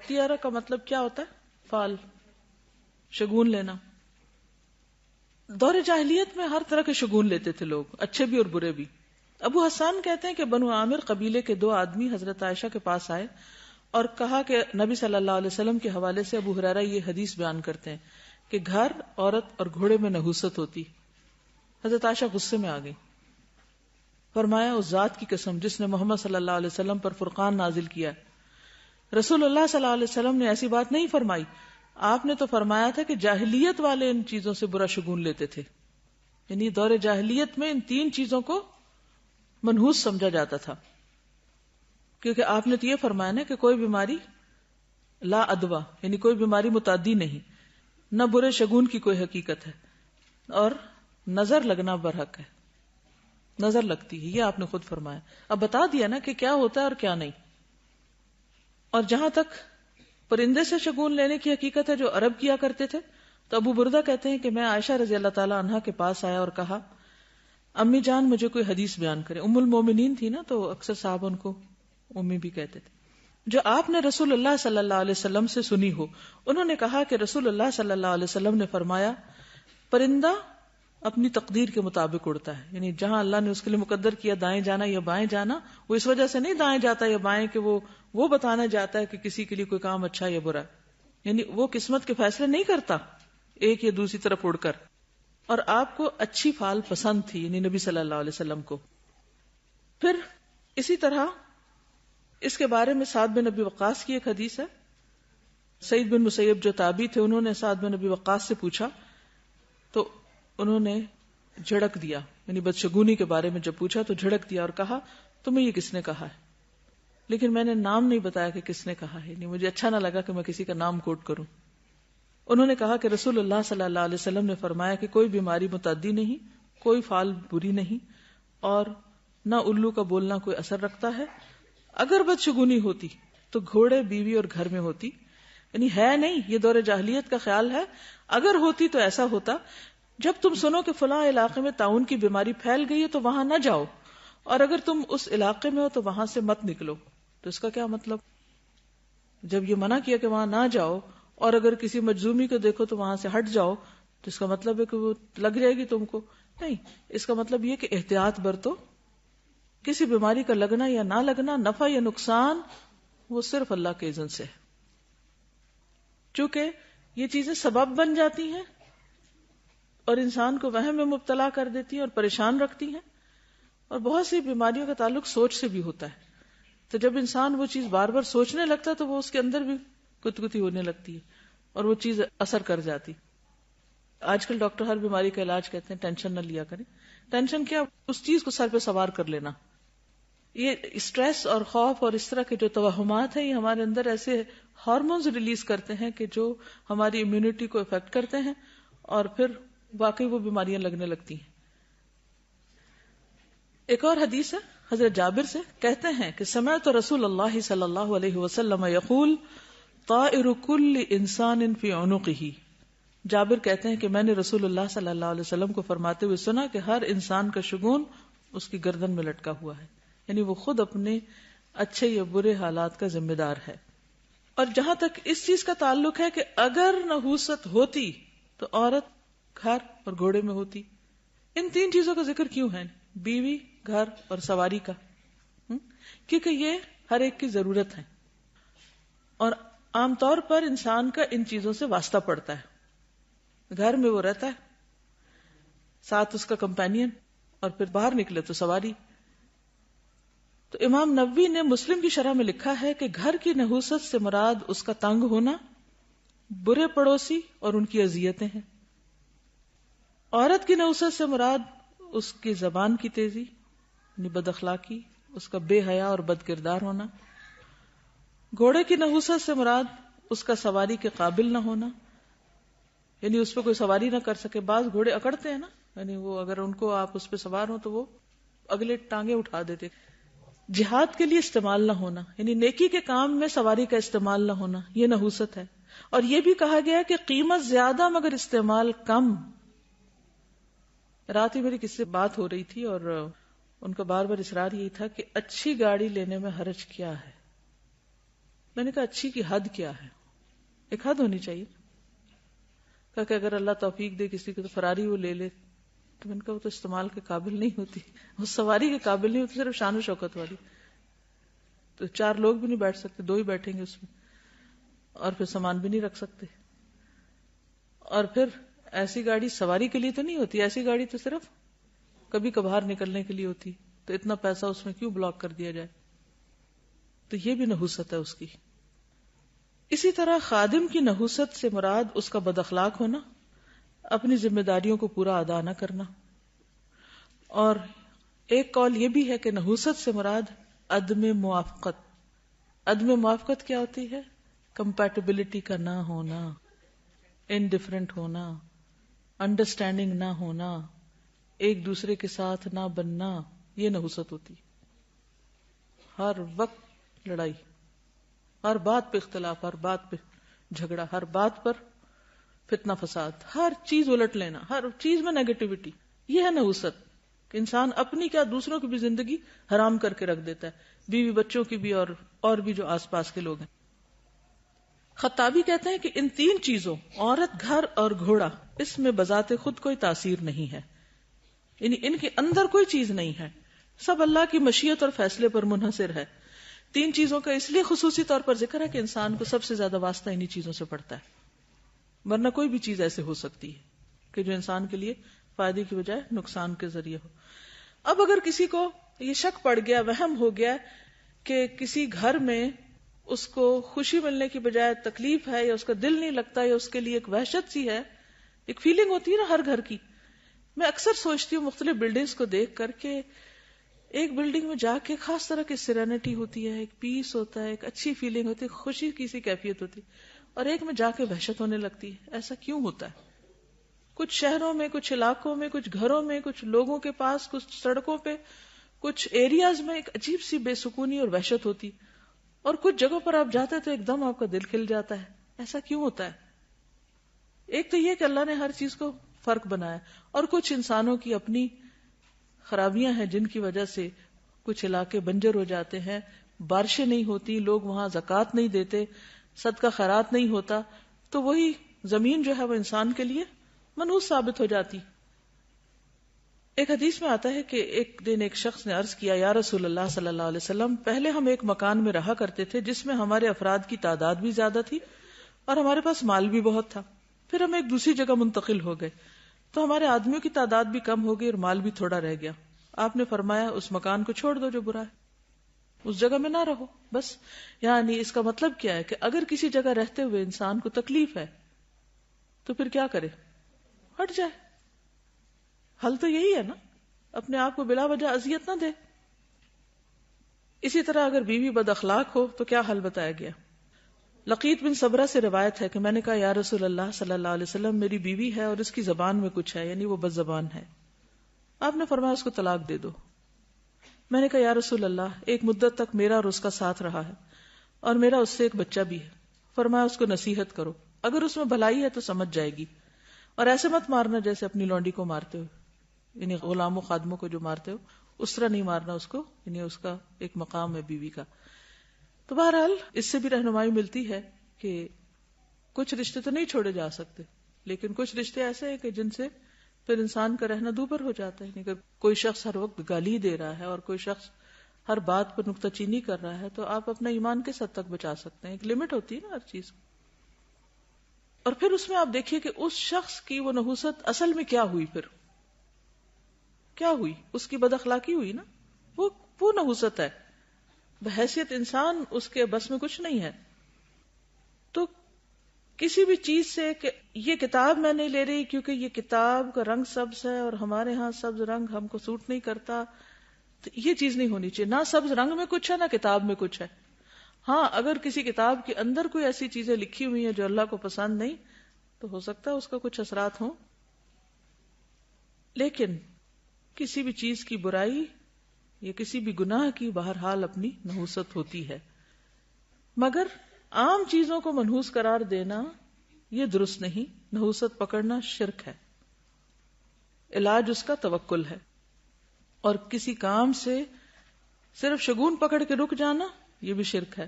اختیارہ کا مطلب کیا ہوتا ہے؟ فال، شگون لینا. دور جاہلیت میں ہر طرح کے شگون لیتے تھے لوگ، اچھے بھی اور برے بھی. ابو حسان کہتے ہیں کہ بنو عامر قبیلے کے 2 آدمی حضرت عائشہ کے پاس آئے اور کہا کہ نبی صلی اللہ علیہ وسلم کے حوالے سے ابو ہریرہ یہ حدیث بیان کرتے ہیں کہ گھر، عورت اور گھوڑے میں نحوست ہوتی. حضرت عائشہ غصے میں آ گئی. فرمایا اس ذات کی قسم جس نے محمد صلی اللہ علیہ وسلم پر فرقان نازل کیا، رسول اللہ صلی اللہ علیہ وسلم نے ایسی بات نہیں فرمائی. آپ نے تو فرمایا تھا کہ جاہلیت والے ان چیزوں سے برا شگون لیتے تھے. یعنی دور جاہلیت میں ان 3 چیزوں کو منحوس سمجھا جاتا تھا، کیونکہ آپ نے تو یہ فرمایا نا کہ کوئی بیماری لا ادوا، یعنی کوئی بیماری متعدی نہیں، نہ برے شگون کی کوئی حقیقت ہے، اور نظر لگنا برحق ہے، نظر لگتی ہے، یہ آپ نے خود فرمایا. اب بتا دیا نا کہ کیا ہوتا ہے اور کیا نہیں. اور جہاں تک پرندے سے شگون لینے کی حقیقت ہے جو عرب کیا کرتے تھے، تو ابو بردہ کہتے ہیں کہ میں عائشہ رضی اللہ تعالی عنہا کے پاس آیا اور کہا امی جان مجھے کوئی حدیث بیان کرے. ام المومنین تھی نا، تو اکثر صاحب ان کو امی بھی کہتے تھے، جو آپ نے رسول اللہ صلی اللہ علیہ وسلم سے سنی ہو. انہوں نے کہا کہ رسول اللہ صلی اللہ علیہ وسلم نے فرمایا پرندہ اپنی تقدیر کے مطابق اڑتا ہے، یعنی جہاں اللہ نے اس کے لیے مقدر کیا دائیں جانا یا بائیں جانا، وہ اس وجہ سے نہیں دائیں جاتا یا بائیں کہ وہ بتانا جاتا ہے کہ کسی کے لیے کوئی کام اچھا یا برا، یعنی وہ قسمت کے فیصلے نہیں کرتا ایک یا دوسری طرف اڑ کر. اور آپ کو اچھی فال پسند تھی، یعنی نبی صلی اللہ علیہ وسلم کو. پھر اسی طرح اس کے بارے میں سعد بن ابی وقاص کی ایک حدیث ہے. سعید بن مسیب جو تابعی تھے، انہوں نے سعد بن ابی وقاص سے پوچھا تو انہوں نے جھڑک دیا، یعنی بدشگونی کے بارے میں جب پوچھا تو جھڑک دیا اور کہا تمہیں یہ کس نے کہا ہے؟ لیکن میں نے نام نہیں بتایا کہ کس نے کہا ہے، یعنی مجھے اچھا نہ لگا کہ میں کسی کا نام کوٹ کروں. انہوں نے کہا کہ رسول اللہ صلی اللہ علیہ وسلم نے فرمایا کہ کوئی بیماری متعدی نہیں، کوئی فال بری نہیں، اور نہ الو کا بولنا کوئی اثر رکھتا ہے. اگر بدشگونی ہوتی تو گھوڑے، بیوی اور گھر میں ہوتی، یعنی ہے نہیں، یہ دور جاہلیت کا خیال ہے. اگر ہوتی تو ایسا ہوتا جب تم سنو کہ فلاں علاقے میں طاعون کی بیماری پھیل گئی ہے تو وہاں نہ جاؤ، اور اگر تم اس علاقے میں ہو تو وہاں سے مت نکلو. تو اس کا کیا مطلب؟ جب یہ منع کیا کہ وہاں نہ جاؤ، اور اگر کسی مجزومی کو دیکھو تو وہاں سے ہٹ جاؤ، تو اس کا مطلب ہے کہ وہ لگ جائے گی تم کو؟ نہیں، اس کا مطلب یہ کہ احتیاط برتو. کسی بیماری کا لگنا یا نہ لگنا، نفع یا نقصان، وہ صرف اللہ کے اذن سے ہے. چونکہ یہ چیزیں سبب بن جاتی ہیں اور انسان کو وہم میں مبتلا کر دیتی ہیں اور پریشان رکھتی ہیں، اور بہت سی بیماریوں کا تعلق سوچ سے بھی ہوتا ہے. تو جب انسان وہ چیز بار بار سوچنے لگتا ہے تو وہ اس کے اندر بھی کتکتی ہونے لگتی ہے اور وہ چیز اثر کر جاتی. آج کل ڈاکٹر ہر بیماری کا علاج کہتے ہیں ٹینشن نہ لیا کریں. ٹینشن کیا؟ اس چیز کو سر پہ سوار کر لینا. یہ اسٹریس اور خوف اور اس طرح کے جو توہمات ہیں، یہ ہمارے اندر ایسے ہارمونز ریلیز کرتے ہیں کہ جو ہماری امیونٹی کو افیکٹ کرتے ہیں، اور پھر واقعی وہ بیماریاں لگنے لگتی ہیں. ایک اور حدیث ہے حضرت جابر سے، کہتے ہیں کہ سمعت رسول اللہ صلی اللہ علیہ وسلم یقول طائر کل انسان فی عنقہ. جابر کہتے ہیں کہ میں نے رسول اللہ صلی اللہ علیہ وسلم کو فرماتے ہوئے سنا کہ ہر انسان کا شگون اس کی گردن میں لٹکا ہوا ہے، یعنی وہ خود اپنے اچھے یا برے حالات کا ذمہ دار ہے. اور جہاں تک اس چیز کا تعلق ہے کہ اگر نحوست ہوتی تو عورت گھر اور گھوڑے میں ہوتی. ان 3 چیزوں کا ذکر کیوں ہے؟ بیوی، گھر اور سواری کا، کیونکہ یہ ہر ایک کی ضرورت ہے، اور عام طور پر انسان کا ان چیزوں سے واسطہ پڑتا ہے. گھر میں وہ رہتا ہے، ساتھ اس کا کمپینین، اور پھر باہر نکلے تو سواری. تو امام نووی نے مسلم کی شرح میں لکھا ہے کہ گھر کی نحوست سے مراد اس کا تنگ ہونا، برے پڑوسی اور ان کی اذیتیں ہیں. عورت کی نحوست سے مراد اس کی زبان کی تیزی، یعنی بد اخلاقی، اس کا بے حیا اور بد کردار ہونا. گھوڑے کی نحوست سے مراد اس کا سواری کے قابل نہ ہونا، یعنی اس پہ کوئی سواری نہ کر سکے. بعض گھوڑے اکڑتے ہیں نا، یعنی وہ اگر ان کو آپ اس پہ سوار ہو تو وہ اگلے ٹانگیں اٹھا دیتے. جہاد کے لیے استعمال نہ ہونا، یعنی نیکی کے کام میں سواری کا استعمال نہ ہونا، یہ نحوست ہے. اور یہ بھی کہا گیا کہ قیمت زیادہ مگر استعمال کم. رات ہی میری کسی سے بات ہو رہی تھی اور ان کا بار بار اصرار یہی تھا کہ اچھی گاڑی لینے میں حرج کیا ہے. میں نے کہا اچھی کی حد کیا ہے؟ ایک حد ہونی چاہیے. کہا کہ اگر اللہ توفیق دے کسی کو تو فراری وہ لے لے. تو میں نے کہا وہ تو استعمال کے قابل نہیں ہوتی, وہ سواری کے قابل نہیں ہوتی, صرف شان و شوکت والی. تو 4 لوگ بھی نہیں بیٹھ سکتے, 2 ہی بیٹھیں گے اس میں, اور پھر سامان بھی نہیں رکھ سکتے. اور پھر ایسی گاڑی سواری کے لیے تو نہیں ہوتی, ایسی گاڑی تو صرف کبھی کبھار نکلنے کے لیے ہوتی. تو اتنا پیسہ اس میں کیوں بلاک کر دیا جائے؟ تو یہ بھی نحوست ہے اس کی. اسی طرح خادم کی نحوست سے مراد اس کا بد اخلاق ہونا, اپنی ذمہ داریوں کو پورا ادا نہ کرنا. اور ایک قول یہ بھی ہے کہ نحوست سے مراد عدم موافقت. عدم موافقت کیا ہوتی ہے؟ کمپیٹیبلٹی کا نہ ہونا, انڈیفرنٹ ہونا, انڈرسٹینڈنگ نہ ہونا, ایک دوسرے کے ساتھ نہ بننا, یہ نحوست ہوتی. ہر وقت لڑائی, ہر بات پہ اختلاف, ہر بات پہ جھگڑا, ہر بات پر فتنہ فساد, ہر چیز الٹ لینا, ہر چیز میں نیگیٹیوٹی. یہ ہے نحوست کہ انسان اپنی کیا دوسروں کی بھی زندگی حرام کر کے رکھ دیتا ہے, بیوی بچوں کی بھی اور بھی جو آس پاس کے لوگ ہیں. خطابی کہتے ہیں کہ ان 3 چیزوں عورت, گھر اور گھوڑا, اس میں بذات خود کوئی تاثیر نہیں ہے, یعنی ان کے اندر کوئی چیز نہیں ہے, سب اللہ کی مشیت اور فیصلے پر منحصر ہے. 3 چیزوں کا اس لیے خصوصی طور پر ذکر ہے کہ انسان کو سب سے زیادہ واسطہ انہی چیزوں سے پڑتا ہے, ورنہ کوئی بھی چیز ایسے ہو سکتی ہے کہ جو انسان کے لیے فائدے کی بجائے نقصان کے ذریعے ہو. اب اگر کسی کو یہ شک پڑ گیا, وہم ہو گیا کہ کسی گھر میں اس کو خوشی ملنے کی بجائے تکلیف ہے, یا اس کا دل نہیں لگتا, یا اس کے لیے ایک وحشت سی ہے, ایک فیلنگ ہوتی ہے نا ہر گھر کی. میں اکثر سوچتی ہوں مختلف بلڈنگز کو دیکھ کر کے, ایک بلڈنگ میں جا کے خاص طرح کی سیرینٹی ہوتی ہے, ایک پیس ہوتا ہے, ایک اچھی فیلنگ ہوتی ہے, خوشی کی سی کیفیت ہوتی ہے, اور ایک میں جا کے وحشت ہونے لگتی ہے. ایسا کیوں ہوتا ہے؟ کچھ شہروں میں, کچھ علاقوں میں, کچھ گھروں میں, کچھ لوگوں کے پاس, کچھ سڑکوں پہ, کچھ ایریاز میں ایک عجیب سی بے سکونی اور وحشت ہوتی, اور کچھ جگہوں پر آپ جاتے تو ایک دم آپ کا دل کھل جاتا ہے. ایسا کیوں ہوتا ہے؟ ایک تو یہ کہ اللہ نے ہر چیز کو فرق بنایا, اور کچھ انسانوں کی اپنی خرابیاں ہیں جن کی وجہ سے کچھ علاقے بنجر ہو جاتے ہیں, بارشیں نہیں ہوتی, لوگ وہاں زکوٰۃ نہیں دیتے, صدقہ خیرات نہیں ہوتا, تو وہی زمین جو ہے وہ انسان کے لیے منحوس ثابت ہو جاتی. ایک حدیث میں آتا ہے کہ ایک دن ایک شخص نے عرض کیا, یا رسول اللہ صلی اللہ علیہ وسلم, پہلے ہم ایک مکان میں رہا کرتے تھے جس میں ہمارے افراد کی تعداد بھی زیادہ تھی اور ہمارے پاس مال بھی بہت تھا. پھر ہم ایک دوسری جگہ منتقل ہو گئے تو ہمارے آدمیوں کی تعداد بھی کم ہو گئی اور مال بھی تھوڑا رہ گیا. آپ نے فرمایا اس مکان کو چھوڑ دو جو برا ہے, اس جگہ میں نہ رہو بس. یعنی اس کا مطلب کیا ہے کہ اگر کسی جگہ رہتے ہوئے انسان کو تکلیف ہے تو پھر کیا کرے؟ ہٹ جائے. حل تو یہی ہے نا, اپنے آپ کو بلا وجہ اذیت نہ دے. اسی طرح اگر بیوی بد اخلاق ہو تو کیا حل بتایا گیا؟ لقیط بن صبرہ سے روایت ہے کہ میں نے کہا, یا رسول اللہ صلی اللہ علیہ وسلم, میری بیوی ہے اور اس کی زبان میں کچھ ہے, یعنی وہ بد زبان ہے. آپ نے فرمایا اس کو طلاق دے دو. میں نے کہا, یا رسول اللہ, ایک مدت تک میرا اور اس کا ساتھ رہا ہے اور میرا اس سے ایک بچہ بھی ہے. فرمایا اس کو نصیحت کرو, اگر اس میں بھلائی ہے تو سمجھ جائے گی, اور ایسے مت مارنا جیسے اپنی لونڈی کو مارتے ہو, یعنی غلاموں خادموں کو جو مارتے ہو اس طرح نہیں مارنا اس کو, یعنی اس کا ایک مقام ہے بیوی کا. تو بہرحال اس سے بھی رہنمائی ملتی ہے کہ کچھ رشتے تو نہیں چھوڑے جا سکتے, لیکن کچھ رشتے ایسے ہیں کہ جن سے پھر انسان کا رہنا دوبھر ہو جاتا ہے. اگر کوئی شخص ہر وقت گالی دے رہا ہے اور کوئی شخص ہر بات پر نکتہ چینی کر رہا ہے, تو آپ اپنا ایمان کس حد تک بچا سکتے ہیں؟ ایک لمٹ ہوتی ہے نا ہر چیز. اور پھر اس میں آپ دیکھیے کہ اس شخص کی وہ نحوست اصل میں کیا ہوئی, پھر کیا ہوئی؟ اس کی بد اخلاقی ہوئی نا, وہ نحوست ہے. بحیثیت انسان اس کے بس میں کچھ نہیں ہے. تو کسی بھی چیز سے کہ یہ کتاب میں نہیں لے رہی کیونکہ یہ کتاب کا رنگ سبز ہے اور ہمارے ہاں سبز رنگ ہم کو سوٹ نہیں کرتا, تو یہ چیز نہیں ہونی چاہیے. نہ سبز رنگ میں کچھ ہے نہ کتاب میں کچھ ہے. ہاں, اگر کسی کتاب کے اندر کوئی ایسی چیزیں لکھی ہوئی ہیں جو اللہ کو پسند نہیں, تو ہو سکتا ہے اس کا کچھ اثرات ہوں, لیکن کسی بھی چیز کی برائی یا کسی بھی گناہ کی بہرحال اپنی نحوست ہوتی ہے. مگر عام چیزوں کو منحوس قرار دینا یہ درست نہیں. نحوست پکڑنا شرک ہے, علاج اس کا توکل ہے. اور کسی کام سے صرف شگون پکڑ کے رک جانا یہ بھی شرک ہے.